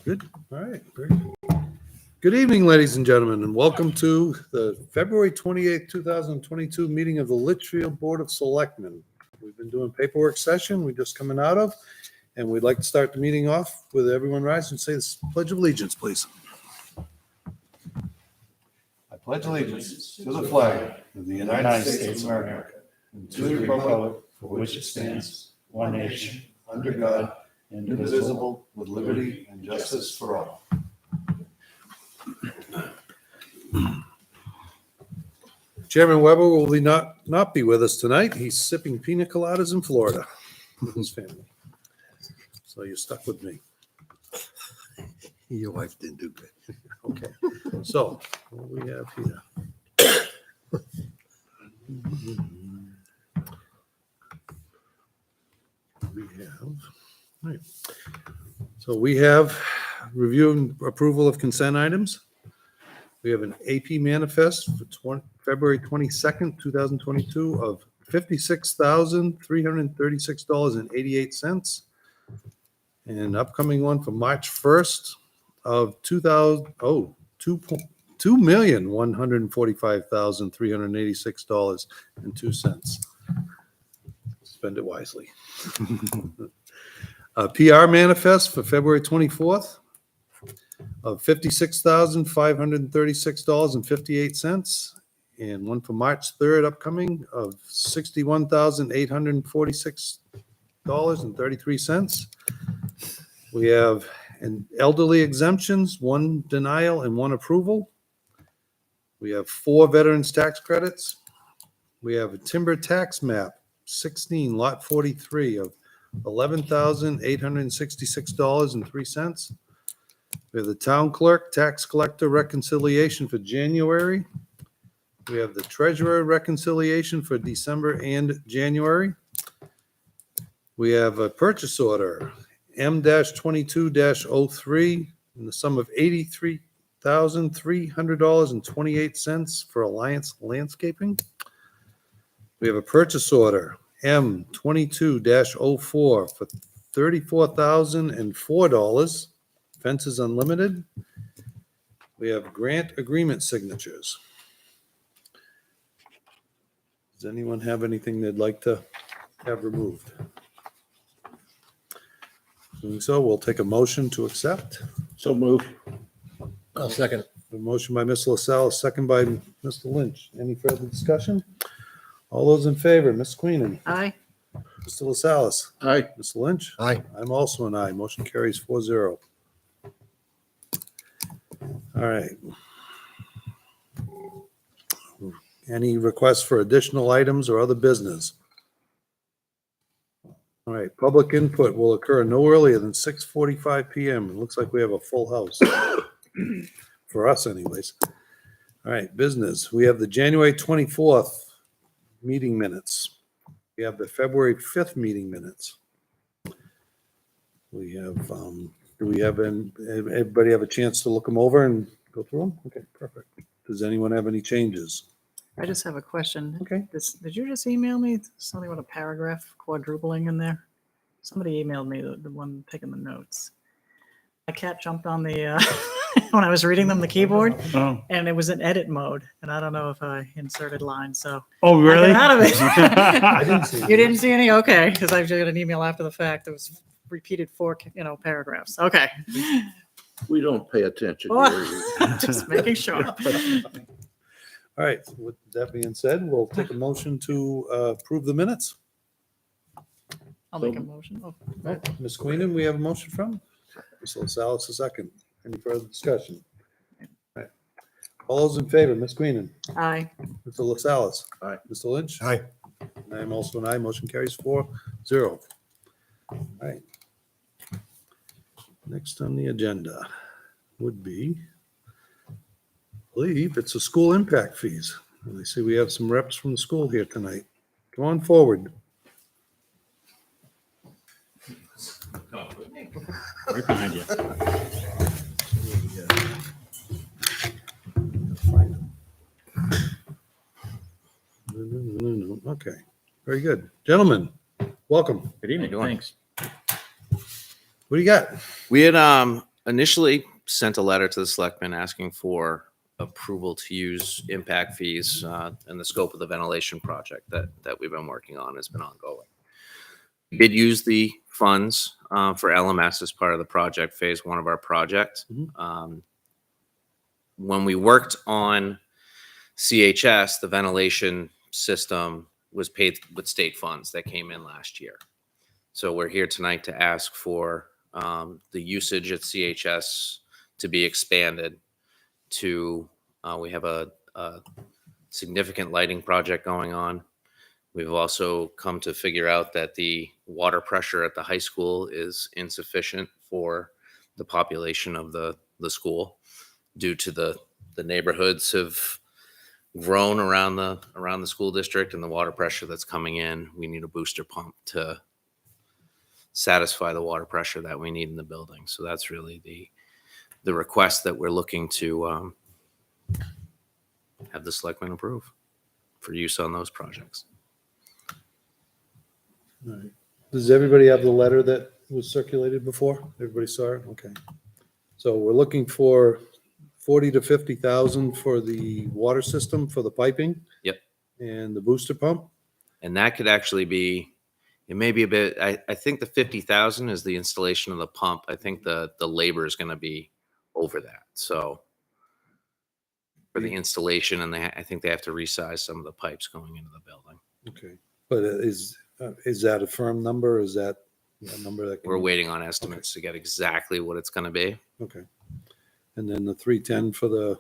Good. All right. Very good. Good evening, ladies and gentlemen, and welcome to the February 28th, 2022 meeting of the Litchfield Board of Selectmen. We've been doing paperwork session we're just coming out of, and we'd like to start the meeting off with everyone rise and say the Pledge of Allegiance, please. I pledge allegiance to the flag of the United States of America and to the republic for which it stands, one nation, under God, indivisible, with liberty and justice for all. Chairman Weber will not be with us tonight. He's sipping pina coladas in Florida with his family. So you're stuck with me. Your wife didn't do good. Okay. So what do we have here? We have review and approval of consent items. We have an AP manifest for February 22nd, 2022 of $56,336.88. And an upcoming one for March 1st of $2,145,386.02. Spend it wisely. PR manifest for February 24th of $56,536.58, and one for March 3rd upcoming of $61,846.33. We have an elderly exemptions, one denial and one approval. We have 4 veterans tax credits. We have a timber tax map 16 lot 43 of $11,866.03. We have the town clerk tax collector reconciliation for January. We have the treasurer reconciliation for December and January. We have a purchase order M-22-03 in the sum of $83,300.28 for Alliance Landscaping. We have a purchase order M-22-04 for $34,004. Fences Unlimited. We have grant agreement signatures. Does anyone have anything they'd like to have removed? Doing so, we'll take a motion to accept. So move. I'll second. A motion by Mr. LaSalle, second by Mr. Lynch. Any further discussion? All those in favor, Ms. Queenan. Aye. Mr. LaSalle. Aye. Mr. Lynch. Aye. I'm also an aye. Motion carries 4-0. All right. Any requests for additional items or other business? All right, public input will occur no earlier than 6:45 p.m. It looks like we have a full house, for us anyways. All right, business. We have the January 24th meeting minutes. We have the February 5th meeting minutes. We have, everybody have a chance to look them over and go through them? Okay, perfect. Does anyone have any changes? I just have a question. Okay. Did you just email me something with a paragraph quadrupling in there? Somebody emailed me the one taking the notes. My cat jumped on the when I was reading them the keyboard, Oh. and it was in edit mode, and I don't know if I inserted lines, so Oh, I really? got out of it. I didn't see it. You didn't see any? Okay, because I got an email after the fact that was repeated 4 paragraphs. Okay. We don't pay attention Well, here. just making sure. All right, with that being said, we'll take a motion to approve the minutes. I'll make a motion. Oh, Ms. Queenan, we have a motion from? Mr. LaSalle, a second. Any further discussion? All right. All those in favor, Ms. Queenan? aye. Mr. LaSalle? Aye. Mr. Lynch? Aye. And I am also an aye. Motion carries 4-0. All right. Next on the agenda would be, I believe it's the school impact fees. And I see we have some reps from the school here tonight. Come on forward. Right behind you. Okay, very good. Gentlemen, welcome. Good evening. Thanks. What do you got? We had a initially sent a letter to the selectmen asking for approval to use impact fees in the scope of the ventilation project that we've been working on has been ongoing. We did use the funds for LMS as part of the project, phase one of our project. When we worked on CHS, the ventilation system was paid with state funds that came in last year. So we're here tonight to ask for the usage at CHS to be expanded to, we have a significant lighting project going on. We've also come to figure out that the water pressure at the high school is insufficient for the population of the school due to the neighborhoods have grown around the school district, and the water pressure that's coming in, we need a booster pump to satisfy the water pressure that we need in the building. So that's really the request that we're looking to have the selectmen approve for use on those projects. All right. Does everybody have the letter that was circulated before? Everybody saw it? Okay. So we're looking for 40 to 50,000 for the water system for the piping. Yep. And the booster pump. And that could actually be, it may be a bit, I think the 50,000 is the installation of the pump. I think the labor is going to be over that. So for the installation, and I think they have to resize some of the pipes going into the building. Okay. But is that a firm number? Is that a number that We're waiting on estimates to get exactly what it's going to be Okay. And then the 310 for the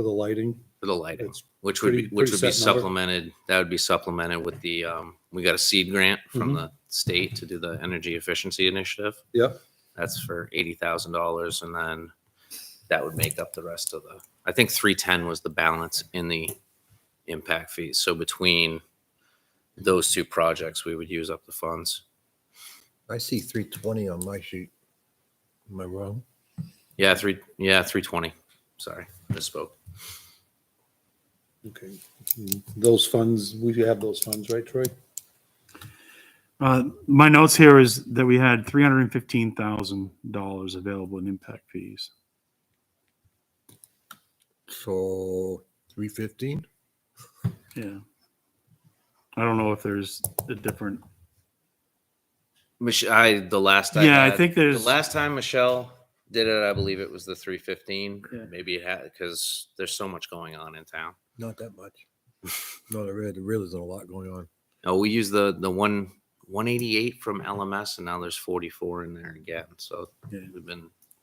lighting. for the lighting, It's which pretty would be set number. supplemented. That would be supplemented with the we got a seed grant from Mhm. the state to do the energy efficiency initiative. Yep. That's for $80,000, and then that would make up the rest of the. I think 310 was the balance in the impact fees. So between those two projects, we would use up the funds. I see 320 on my sheet. Am I wrong? Yeah, 320. Sorry, misspoke. Okay. Those funds, we have those funds, right, Troy? My notes here is that we had $315,000 available in impact fees. So 315? Yeah. I don't know if there's a different. The last time. Yeah, I think there's. The last time Michelle did it, I believe it was the 315. Yeah. Maybe it had, because there's so much going on in town. Not that much. No, there really isn't a lot going on. Oh, we use the 188 from LMS, and now there's 44 in there again. So Yeah.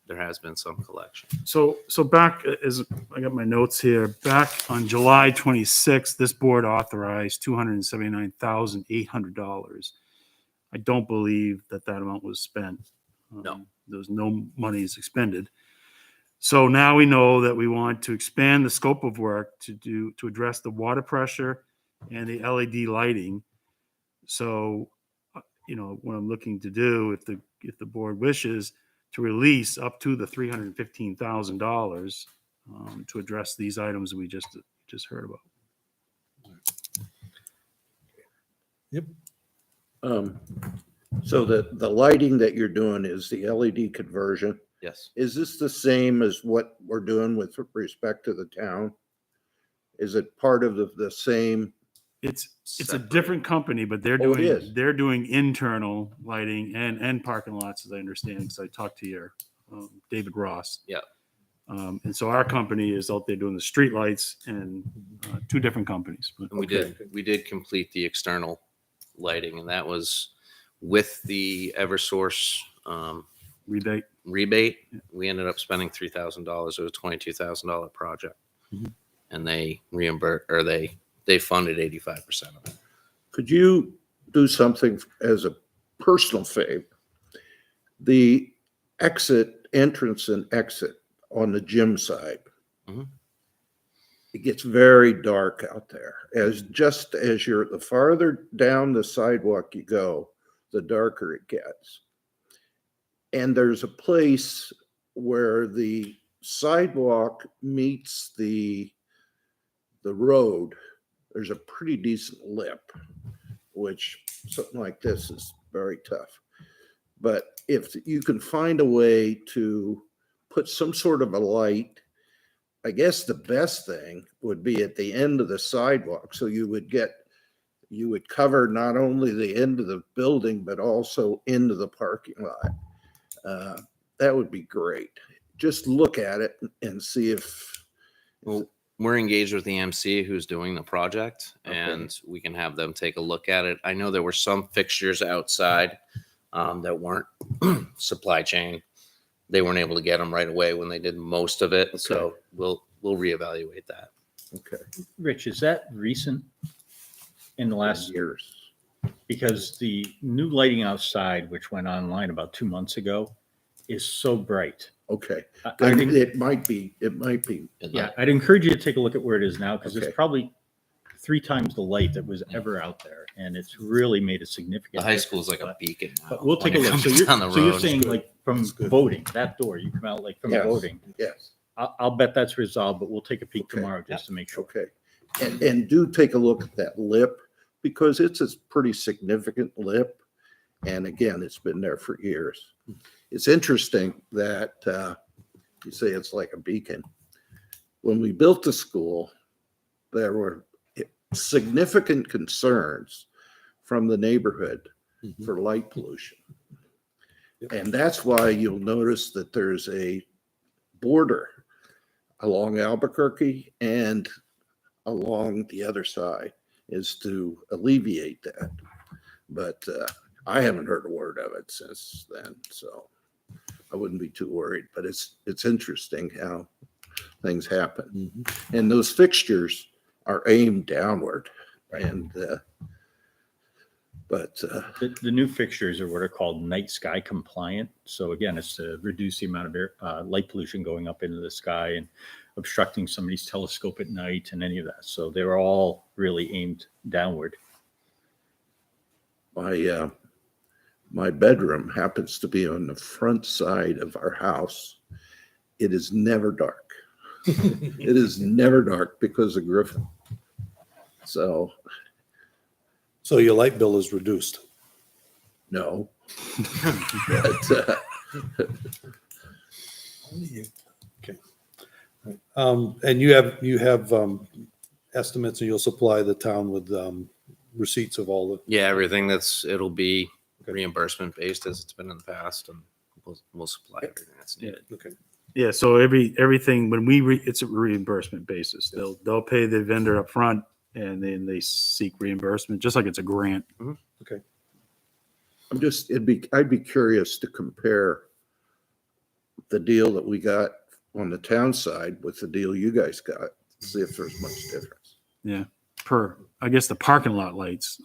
there has been some collection. So back, as I got my notes here, back on July 26th, this board authorized $279,800. I don't believe that amount was spent. No. There was no monies expended. So now we know that we want to expand the scope of work to address the water pressure and the LED lighting. So, what I'm looking to do, if the board wishes, to release up to the $315,000 to address these items we just heard about. Yep. So the lighting that you're doing is the LED conversion. Yes. Is this the same as what we're doing with respect to the town? Is it part of the same? It's a Separate. different company, but they're Oh, it doing is. they're doing internal lighting and parking lots, as I understand, because I talked to your David Ross. Yeah. And so our company is out there doing the street lights, and two different companies. But And we did complete the external lighting, and that was with the Eversource rebate. rebate. Yeah. We ended up spending $3,000. It was a $22,000 project, Mhm. and they reimbursed, or they funded 85% of it. Could you do something as a personal favor? The entrance and exit on the gym side. Mhm. It gets very dark out there. Just as the farther down the sidewalk you go, the darker it gets. And there's a place where the sidewalk meets the road. There's a pretty decent lip, which something like this is very tough. But if you can find a way to put some sort of a light. I guess the best thing would be at the end of the sidewalk. So you would cover not only the end of the building, but also into the parking lot. That would be great. Just look at it and see if, Well, we're engaged with the MC who's doing the project, Okay. and we can have them take a look at it. I know there were some fixtures outside that weren't supply chain. They weren't able to get them right away when they did most of it. So we'll reevaluate that. okay, Rich, is that recent in the last year? years. Because the new lighting outside, which went online about 2 months ago, is so bright. Okay, I then think, it might be, yeah, I'd encourage you to take a look at where it is now, because Okay. it's probably 3 times the light that was ever out there, and it's really made a significant. The high difference. school is like a But- beacon now. But we'll take a when it look. So comes you're, down the so you're road. saying like from That's good. voting, that door, you come out like from Yes. voting. yes, I'll bet that's resolved, but we'll take a peek Okay. tomorrow just to make sure. okay. And do take a look at that lip, because it's a pretty significant lip. And again, it's been there for years. It's interesting that you say it's like a beacon. When we built the school, there were significant concerns from the neighborhood Mhm. for light pollution. Yep. And that's why you'll notice that there's a border along Albuquerque and along the other side, is to alleviate that. But I haven't heard a word of it since then, so I wouldn't be too worried. But it's interesting how things happen. Mhm. And those fixtures are aimed downward. Right. And but The new fixtures are what are called night sky compliant. So again, it's to reduce the amount of air, light pollution going up into the sky and obstructing somebody's telescope at night and any of that. So they're all really aimed downward. my bedroom happens to be on the front side of our house. It is never dark. It is never dark because of Griffin. So So your light bill is reduced. no. But, Okay. And you have estimates, and you'll supply the town with receipts of all the. Yeah, everything it'll be reimbursement based as it's been in the past, and we'll supply everything that's needed. Okay. Yeah, so everything, when it's a reimbursement basis. They'll pay the vendor up front, and then they seek reimbursement, just like it's a grant. Okay. I'd be curious to compare the deal that we got on the town side with the deal you guys got, see if there's much difference. Yeah, I guess the parking lot lights,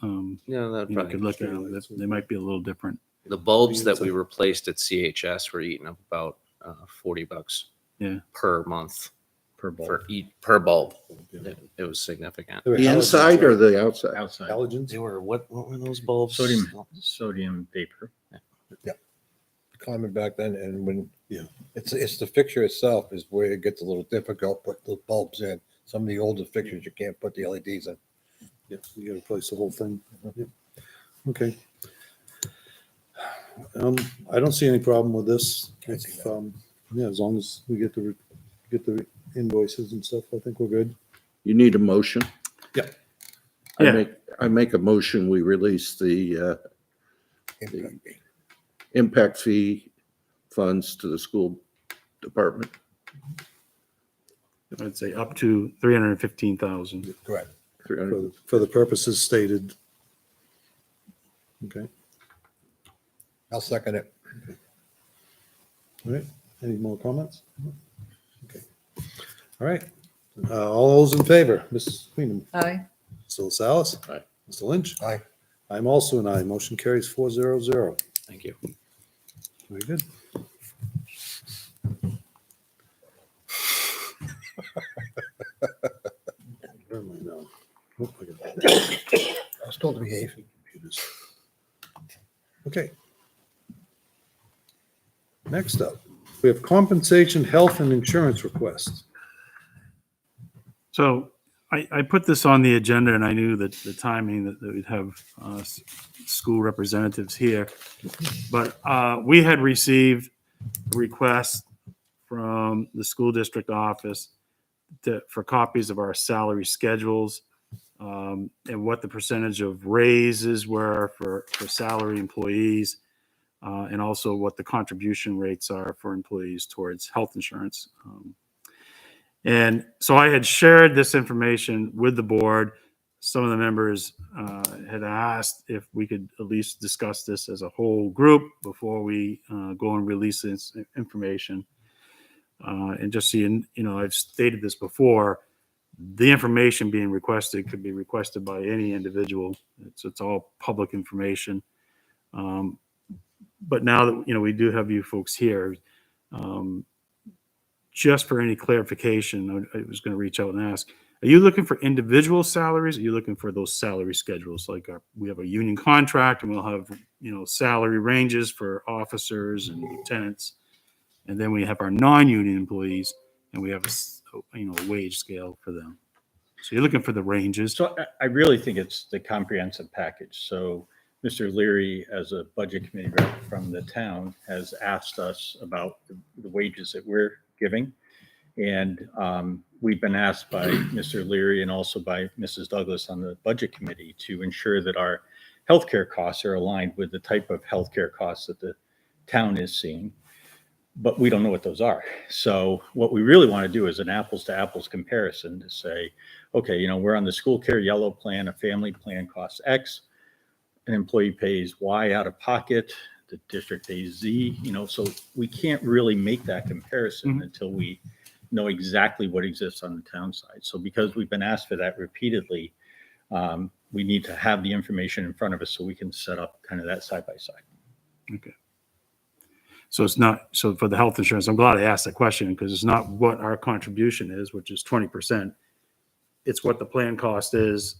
Yeah, that you could look at them. They might be a little different. the bulbs that we replaced at CHS were eating up about $40 Yeah. per month Per bulb per bulb. Yeah. It was significant. They were The halogens, inside or right? the outside? outside. Halogens? They were what were those bulbs? Sodium vapor. Common back then, and when Yeah. it's the fixture itself is where it gets a little difficult, put the bulbs in. Some of the older fixtures, you can't put the LEDs in. Yeah, you gotta replace the whole thing. Yep. Okay. I don't see any problem with this. Can't see If, yeah, as long as we get the invoices and stuff, I think we're good. You need a motion? Yeah. Yeah. I make a motion, we release the impact fee funds to the school department. I'd say up to 315,000. Correct. 300. For the purposes stated. Okay, I'll second it. all right. Any more comments? Okay. All right. All those in favor, Ms. Queenan, Aye. Mr. Salas? Aye. Mr. Lynch? Aye. I'm also an aye. Motion carries 400. Thank you. Very good. Where am I now? Oh, I got that. I was told to behave. Computers. Okay. Next up, we have compensation, health, and insurance requests. So I put this on the agenda, and I knew that the timing that we'd have school representatives here. But we had received a request from the school district office for copies of our salary schedules, and what the percentage of raises were for salary employees, and also what the contribution rates are for employees towards health insurance. And so I had shared this information with the board. Some of the members had asked if we could at least discuss this as a whole group before we go and release this information. And just seeing, I've stated this before, the information being requested could be requested by any individual. It's all public information. But now that, we do have you folks here, just for any clarification, I was going to reach out and ask, are you looking for individual salaries? Or are you looking for those salary schedules? Like we have a union contract and we'll have, salary ranges for officers and lieutenants. And then we have our non-union employees and we have a wage scale for them. So you're looking for the ranges. So I really think it's the comprehensive package. So Mr. Leary, as a budget committee rep from the town, has asked us about the wages that we're giving. And we've been asked by Mr. Leary and also by Mrs. Douglas on the budget committee to ensure that our healthcare costs are aligned with the type of healthcare costs that the town is seeing. But we don't know what those are. So what we really want to do is an apples to apples comparison to say, okay, we're on the school care yellow plan, a family plan costs X, an employee pays Y out of pocket, the district pays Z, so we can't really make that comparison until we know exactly what exists on the town side. So because we've been asked for that repeatedly, we need to have the information in front of us so we can set up kind of that side by side. Okay. So it's not, so for the health insurance, I'm glad I asked that question because it's not what our contribution is, which is 20%. It's what the plan cost is,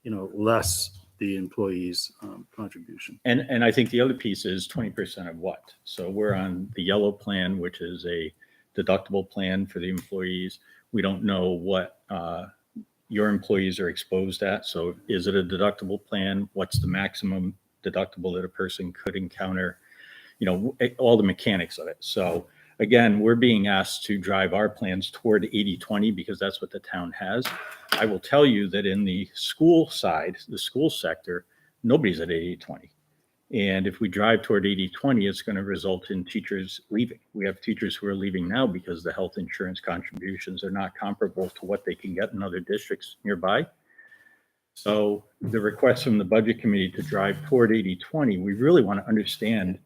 less the employee's contribution. And I think the other piece is 20% of what? So we're on the yellow plan, which is a deductible plan for the employees. We don't know what your employees are exposed at. So is it a deductible plan? What's the maximum deductible that a person could encounter? All the mechanics of it. So again, we're being asked to drive our plans toward 80-20 because that's what the town has. I will tell you that in the school side, the school sector, nobody's at 80-20. And if we drive toward 80-20, it's going to result in teachers leaving. We have teachers who are leaving now because the health insurance contributions are not comparable to what they can get in other districts nearby. So the request from the budget committee to drive toward 80-20, we really want to understand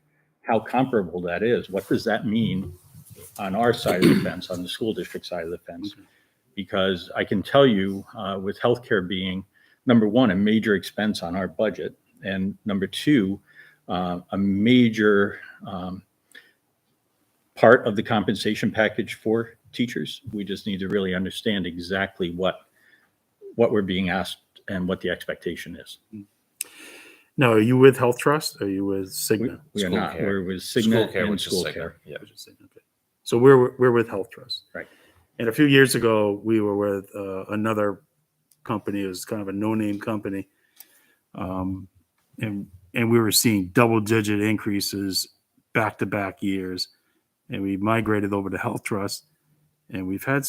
how comparable that is. What does that mean on our side of the fence, on the school district side of the fence? Because I can tell you with healthcare being, number one, a major expense on our budget, and number two, a major part of the compensation package for teachers. We just need to really understand exactly what we're being asked and what the expectation is. Now, are you with Health Trust? Or are you with Cigna? We are School not. care. We're with Cigna and which is school Cigna. care. Yeah. Okay. So we're with Health Trust. Right. And a few years ago, we were with another company. It was kind of a no-name company. And we were seeing double-digit increases back-to-back years. And we migrated over to Health Trust. And we've had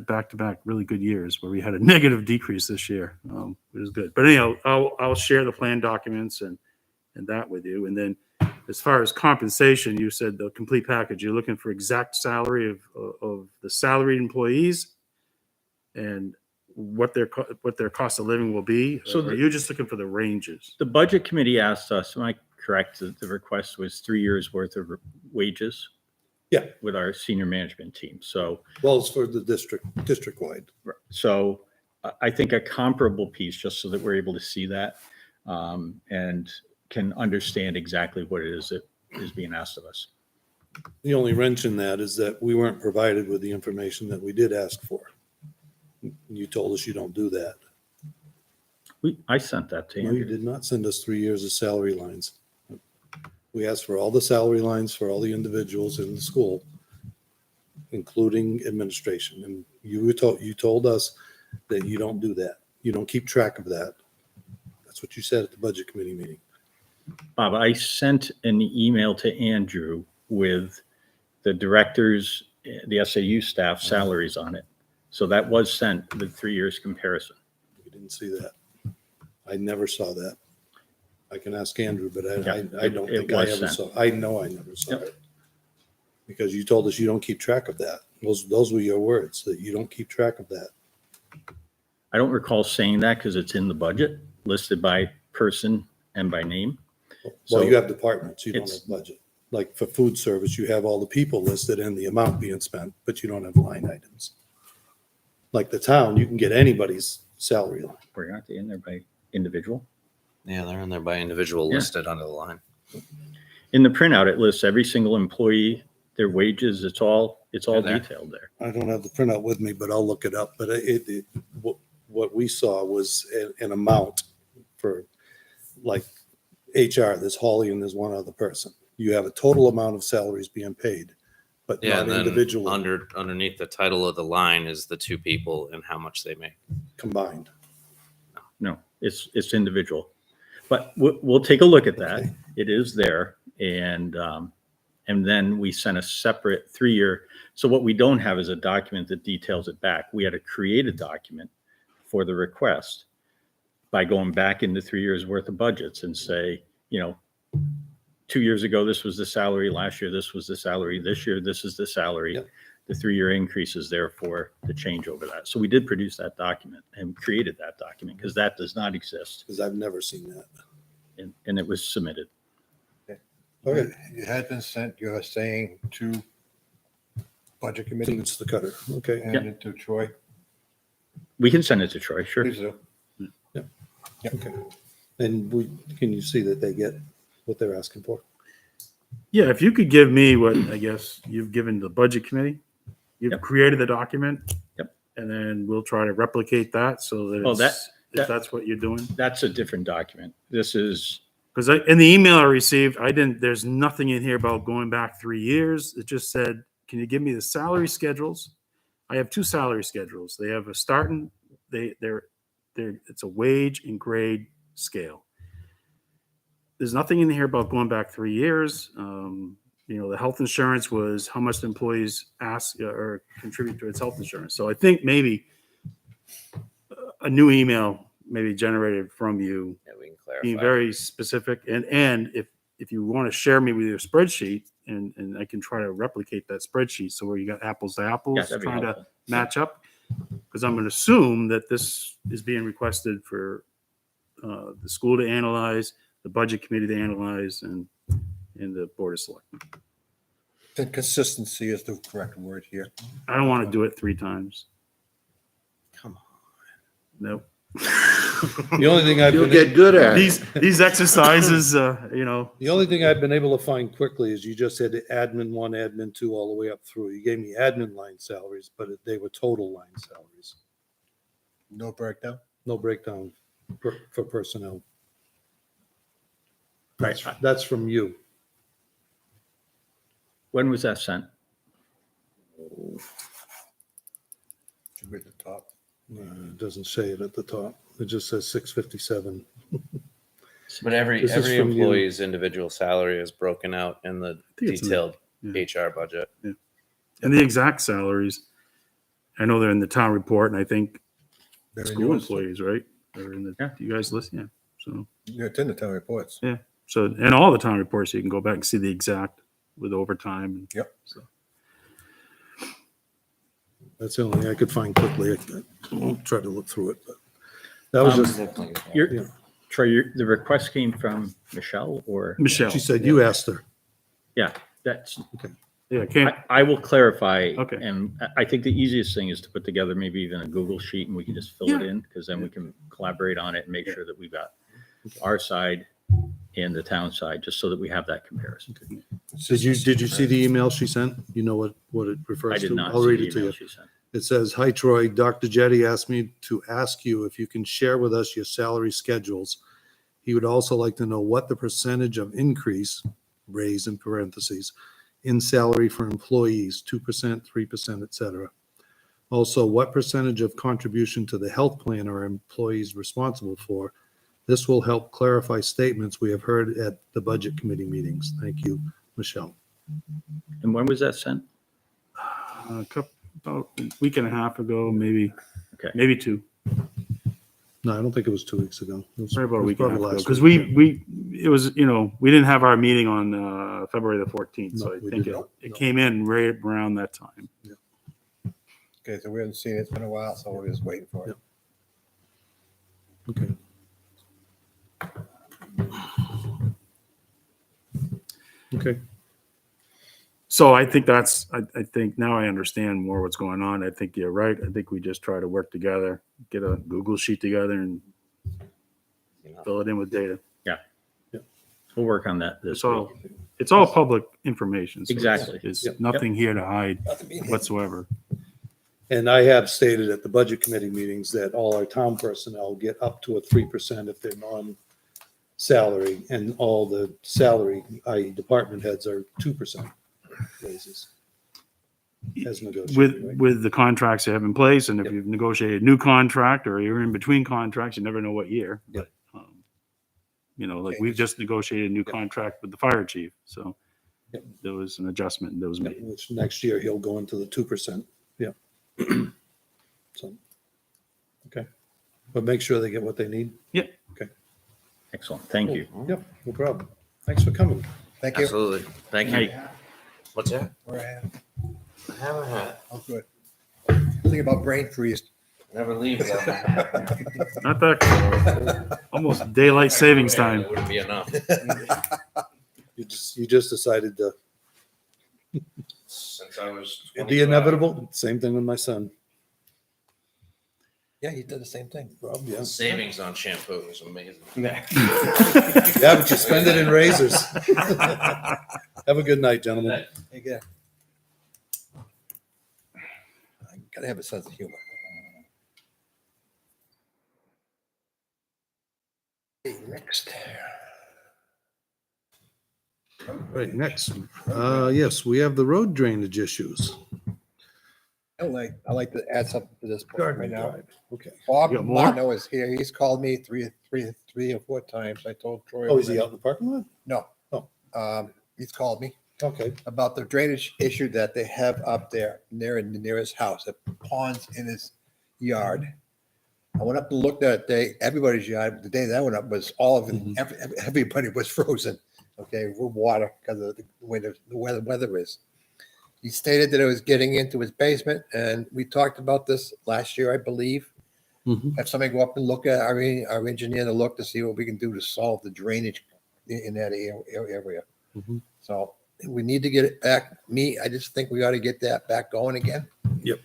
back-to-back really good years where we had a negative decrease this year, which is good. But anyhow, I'll share the plan documents and that with you. And then as far as compensation, you said the complete package. You're looking for exact salary of the salaried employees and what their cost of living will be. So are you just looking for the ranges? The budget committee asked us, am I correct, that the request was 3 years worth of wages? Yeah. With our senior management team. So, Well, it's for the district-wide. so I think a comparable piece, just so that we're able to see that and can understand exactly what it is that is being asked of us. The only wrench in that is that we weren't provided with the information that we did ask for. You told us you don't do that. I sent that to No, you you. did not send us 3 years of salary lines. We asked for all the salary lines for all the individuals in the school, including administration. And you told us that you don't do that. You don't keep track of that. That's what you said at the budget committee meeting. Bob, I sent an email to Andrew with the directors, the SAU staff salaries on it. So that was sent with 3 years comparison. We didn't see that. I never saw that. I can ask Andrew, but Yeah, I don't it think I was ever sent. saw, I know I never saw Yep. it. Because you told us you don't keep track of that. Those were your words, that you don't keep track of that. I don't recall saying that because it's in the budget, listed by person and by name. Well, So you have departments, you don't it's- have budget. Like for food service, you have all the people listed and the amount being spent, but you don't have line items. Like the town, you can get anybody's salary line. Where aren't they in there by individual? Yeah, they're in there by individual Yeah. listed under the line. In the printout, it lists every single employee, their wages. It's all They're there. detailed there. I don't have the printout with me, but I'll look it up. But what we saw was an amount for like HR, there's Holly and there's one other person. You have a total amount of salaries being paid, but Yeah, not and then individually underneath the title of the line is the two people and how much they make. combined. No, it's individual. But we'll take a look at that. Okay. It is there. And then we sent a separate 3-year. So what we don't have is a document that details it back. We had to create a document for the request by going back into 3 years worth of budgets and say, 2 years ago, this was the salary. Last year, this was the salary. This year, this is the salary. Yep. The 3-year increase is there for the change over that. So we did produce that document and created that document because that does not exist. Because I've never seen that. And it was submitted. Okay. It has been sent, you're saying, to Budget So Committee it's the cutter. Okay. and to Troy? We can send it to Troy, sure. Please do. Okay. And can you see that they get what they're asking for? Yeah, if you could give me what I guess you've given the budget committee, you've Yep. created the document. Yep. And then we'll try to replicate that so that Oh, it's, that- if that's what you're doing. That's a different document. This is, Because in the email I received, there's nothing in here about going back 3 years. It just said, can you give me the salary schedules? I have 2 salary schedules. They have a starting, it's a wage and grade scale. There's nothing in here about going back 3 years. The health insurance was how much the employees ask or contribute to its health insurance. So I think maybe a new email maybe generated from you Yeah, we can clarify. being very specific and if you want to share me with your spreadsheet and I can try to replicate that spreadsheet so where you got apples to yeah, apples that'd be trying to helpful. match up because I'm going to assume that this is being requested for the school to analyze, the budget committee to analyze, and the board of selectmen. And consistency is the correct word here. I don't want to do it 3 times. Come on. Nope. The only thing I've You'll been, get good at it. These exercises, the only thing I've been able to find quickly is you just said admin 1, admin 2, all the way up through. You gave me admin line salaries, but they were total line salaries. No breakdown? No breakdown for personnel. Right. That's from you. When was that sent? Should be at the top. It doesn't say it at the top. It just says 657. But every This is from you. employee's individual salary is broken out in the think it's in detailed yeah. HR budget. and the exact salaries. I know they're in the town report, and I think They're in school yours. employees, right? They're in the. Yeah. You guys listen, yeah. So Yeah, it's in the town reports. and all the town reports, you can go back and see the exact with overtime. Yep. So That's the only thing I could find quickly. I won't try to look through it, but that was just, Yeah. Troy, the request came from Michelle or? Michelle, she said you asked her. Yeah, that's, yeah, can't. I will clarify. Okay. And I think the easiest thing is to put together maybe even a Google sheet and we can just fill it Yeah. in because then we can collaborate on it and make sure that we've got our side and the town side, just so that we have that comparison. Did you see the email she sent? You know what it refers I to? did not I'll see read the it to email you. she sent. It says, "Hi Troy, Dr. Jetty asked me to ask you if you can share with us your salary schedules. He would also like to know what the percentage of increase, raise in parentheses, in salary for employees, 2%, 3%, et cetera. Also, what percentage of contribution to the health plan are employees responsible for? This will help clarify statements we have heard at the budget committee meetings. Thank you, Michelle." And when was that sent? About a week and a half ago, maybe, Okay. maybe two. No, I don't think it was 2 weeks ago. It was, Probably about a it was week and a half probably ago. last Because week, it was, we didn't have our meeting on February the 14th. So No, I we think did it, not. it No. came in right around that time. Okay, so we haven't seen it. It's been a while, so we're just waiting for it. Okay. Okay. So I think I think now I understand more what's going on. I think you're right. I think we just try to work together, get a Google sheet together and fill it in with data. We'll work on that this week. It's all public information. So Exactly. There's Yep. nothing here to hide whatsoever. And I have stated at the budget committee meetings that all our town personnel get up to a 3% if they're non-salary, and all the salary, i.e. department heads, are 2% raises. As negotiated, right? With the contracts you have in place, and if you've negotiated a new contract or you're in between contracts, you never know what year. Yep. But like we've just negotiated a new contract with the fire chief, so Yep. there was an adjustment that was made. Which next year he'll go into the 2%. Yeah. So, okay. But make sure they get what they need. Excellent. Thank you. Yep, no problem. Thanks for coming. Thank you. Absolutely. Thank you. What's that? We're at, I have a hat. oh, good. Think about brain freeze. Never leave it. Not that almost daylight savings time. It wouldn't be enough. You just decided to, Since I was. the 25. inevitable, same thing with my son. Yeah, you did the same thing. Rob, yeah. Savings on shampoo is amazing. Yeah, but you spend it in razors. Have a good night, gentlemen. Hey, yeah. I gotta have a sense of humor. Okay, next. Right, next. Yes, we have the road drainage issues. I like to add something to this point right now. Drive. Okay. Bob You got more? Marno is here. He's called me three or four times. I told Troy. Oh, is he out in the parking lot? No. Oh. He's called me Okay. about the drainage issue that they have up there near his house, the ponds in his yard. I went up and looked at it. Everybody's yard. The day that I went up was all of it. Mhm. Everybody was frozen. Okay, with water because of the way the weather is. He stated that it was getting into his basement, and we talked about this last year, I believe. Mhm. Have somebody go up and look at our engineer to look to see what we can do to solve the drainage in that area. Mhm. So we need to get it back. I just think we ought to get that back going again. Yep.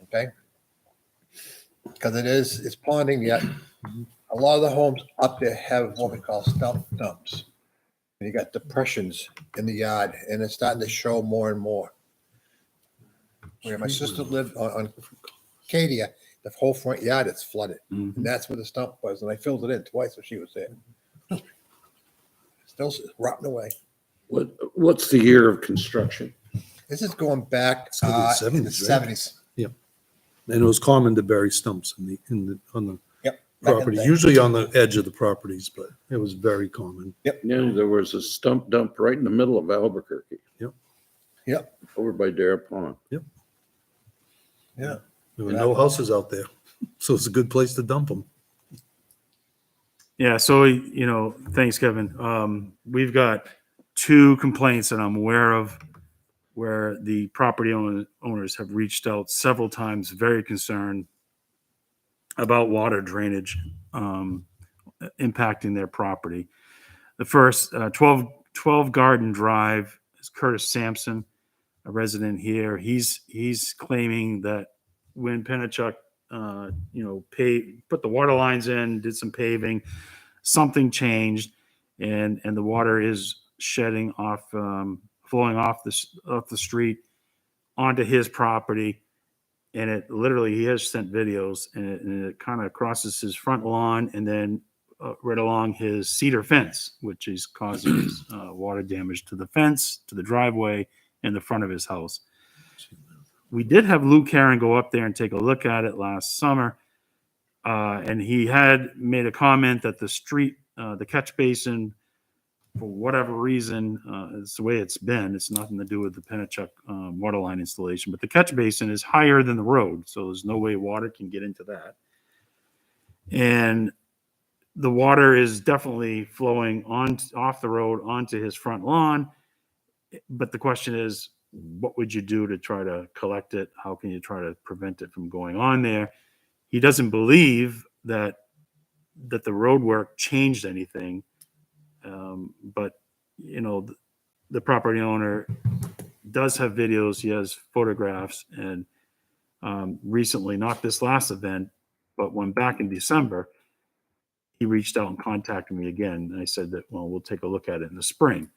Okay. Because it's ponding yet. A lot of the homes up there have what we call stump dumps. And you got depressions in the yard, and it's starting to show more and more. Where my sister lived on Acadia, the whole front yard is flooded. Mhm. And that's where the stump was. And I filled it in twice when she was there. Still rotting away. What's the year of construction? This is going back It's gonna be the in the 70s, right? 70s. And it was common to bury stumps on the Yep. property, usually on the edge of the properties, but it was very common. Yeah, there was a stump dump right in the middle of Albuquerque. Yep. Over by Dare Pond. Yeah. There were no houses out there, so it's a good place to dump them. Yeah, so thanks, Kevin. We've got 2 complaints that I'm aware of where the property owners have reached out several times, very concerned about water drainage impacting their property. The first, 12 Garden Drive, is Curtis Sampson, a resident here. He's claiming that when Pennichuck, put the water lines in, did some paving, something changed, and the water is shedding off, flowing off the street onto his property. And it literally, he has sent videos, and it kind of crosses his front lawn and then right along his cedar fence, which is causing water damage to the fence, to the driveway, and the front of his house. We did have Lou Karen go up there and take a look at it last summer. And he had made a comment that the street, the catch basin for whatever reason, it's the way it's been. It's nothing to do with the Pennichuck water line installation, but the catch basin is higher than the road, so there's no way water can get into that. And the water is definitely flowing off the road onto his front lawn. But the question is, what would you do to try to collect it? How can you try to prevent it from going on there? He doesn't believe that the road work changed anything. But you know, the property owner does have videos. He has photographs, and recently, not this last event, but when back in December, he reached out and contacted me again. And I said that, well, we'll take a look at it in the spring.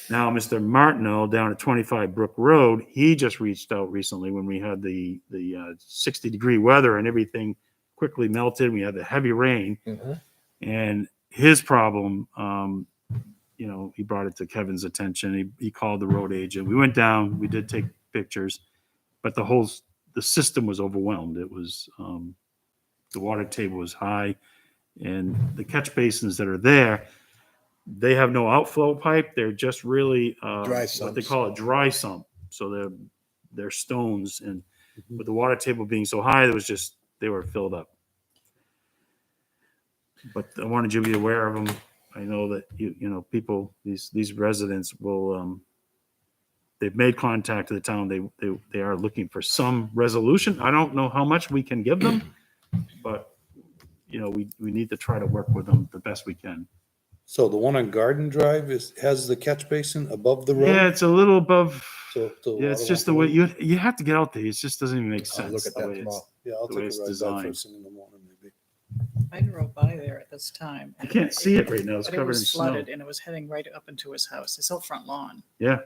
Now, Mr. Martineau down at 25 Brook Road, he just reached out recently when we had the 60-degree weather and everything quickly melted. We had the heavy rain, and his problem, you know, he brought it to Kevin's attention. He called the road agent. We went down. We did take pictures, but the system was overwhelmed. It was the water table was high, and the catch basins that are there, they have no outflow pipe. They're just really Dry what they sumps. call a dry sump. So they're stones, and with the water table being so high, they were filled up. But I wanted you to be aware of them. I know that you know people, these residents will they've made contact to the town. They are looking for some resolution. I don't know how much we can give them, but you know, we need to try to work with them the best we can. So the one on Garden Drive has the catch basin above the road? Yeah, it's a little above. So the Yeah, it's water just the won't way go in? you have to get out there. It just doesn't even make sense. I'll look at the that way it's- tomorrow. Yeah, I'll the take way a it's ride by designed. first thing in the morning, maybe. I drove by there at this time. You can't see it right now. It's But it covered in was snow. flooded and it was heading right up into his house, his whole front lawn. Yeah.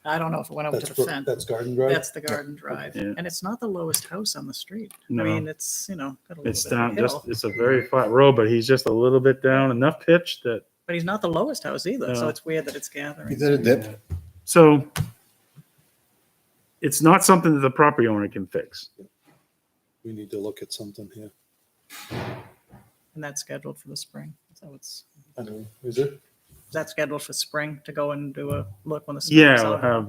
I don't know if it went over to the fence. That's Garden Drive? That's the garden drive. Yeah. And it's not the lowest house on the street. No. I mean, it's, you know, got a little It's bit of a down. hill, It's a very flat road, but he's just a little bit down, enough pitch that. but he's not the lowest house either. So No. it's weird that it's gathering. He did a dip. So it's not something that the property owner can fix. We need to look at something here. And that's scheduled for the spring. So it's, I don't know. Is it? is that scheduled for spring to go and do a look when the spring's Yeah, I'll over? have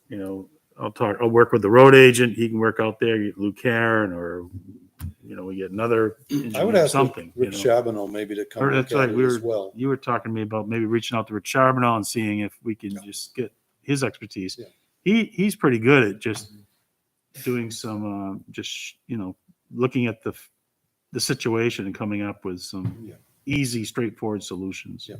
you know, I'll work with the road agent. He can work out there, get Lou Karen, or you know, we get another I would engineer, ask something. Rick you know. Charbonneau maybe to come Or look that's at right. it We as were well. you were talking to me about maybe reaching out to Rich Charbonneau and seeing if we can just get his expertise. Yeah. He's pretty good at just doing some just you know, looking at the situation and coming up with some Yeah. easy, straightforward solutions. Yeah.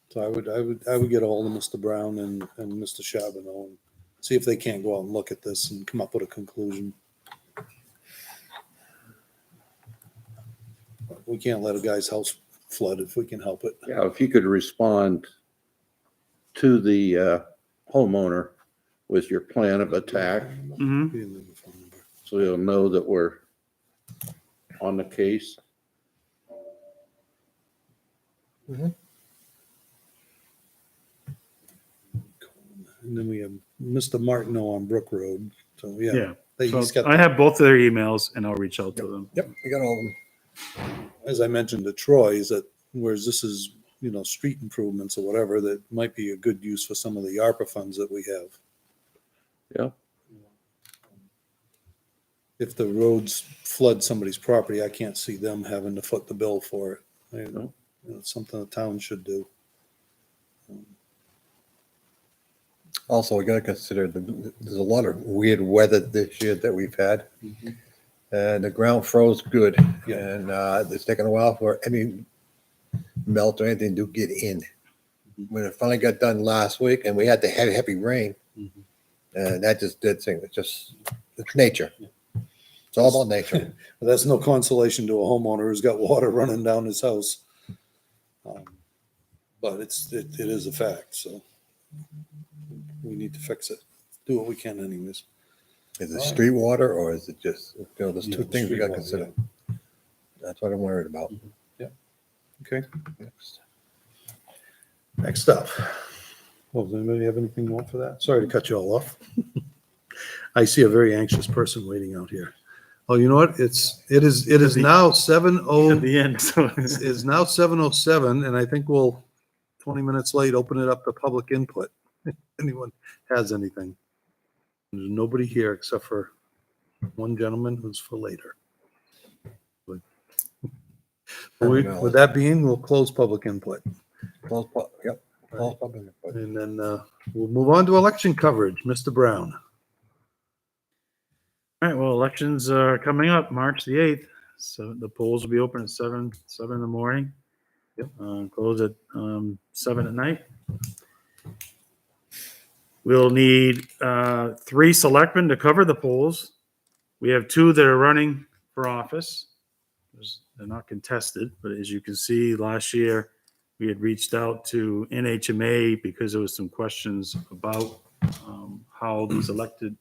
So I would get a hold of Mr. Brown and Mr. Charbonneau and see if they can't go out and look at this and come up with a conclusion. We can't let a guy's house flood if we can help it. Yeah, if you could respond to the homeowner with your plan of attack, Hmm. He didn't leave a phone number. so he'll know that we're on the case. And then we have Mr. Martineau on Brook Road. So Yeah. yeah, So he's got, I have both of their emails, and I'll reach out to them. Yep, we got all of them. as I mentioned to Troy, is that whereas this is, you know, street improvements or whatever, that might be a good use for some of the ARPA funds that we have. Yeah. If the roads flood somebody's property, I can't see them having to foot the bill for it. You know, it's something the town should do. Also, we gotta consider there's a lot of weird weather this year that we've had. And the ground froze good. Yeah. And it's taken a while for any melt or anything to get in. When it finally got done last week and we had the heavy rain, and that just did things. It's nature. It's all about nature. But that's no consolation to a homeowner who's got water running down his house. But it is a fact, so we need to fix it. Do what we can anyways. Is it street water or is it just, you know, there's Yeah, two things we street gotta water, consider. That's what I'm worried about. Okay, next up. Well, does anybody have anything more for that? Sorry to cut you all off. I see a very anxious person waiting out here. Oh, you know what? It is now At the end. So It's now 7:07, and I think we'll 20 minutes late, open it up to public input. Anyone has anything? There's nobody here except for one gentleman who's for later. With that being, we'll close public input. Yep. Close public input. And then we'll move on to election coverage. Mr. Brown. All right, well, elections are coming up March the 8th. So the polls will be open at 7 in the morning. Yep. Close at 7 at night. We'll need 3 selectmen to cover the polls. We have 2 that are running for office. They're not contested, but as you can see, last year we had reached out to NHMA because there was some questions about how these elected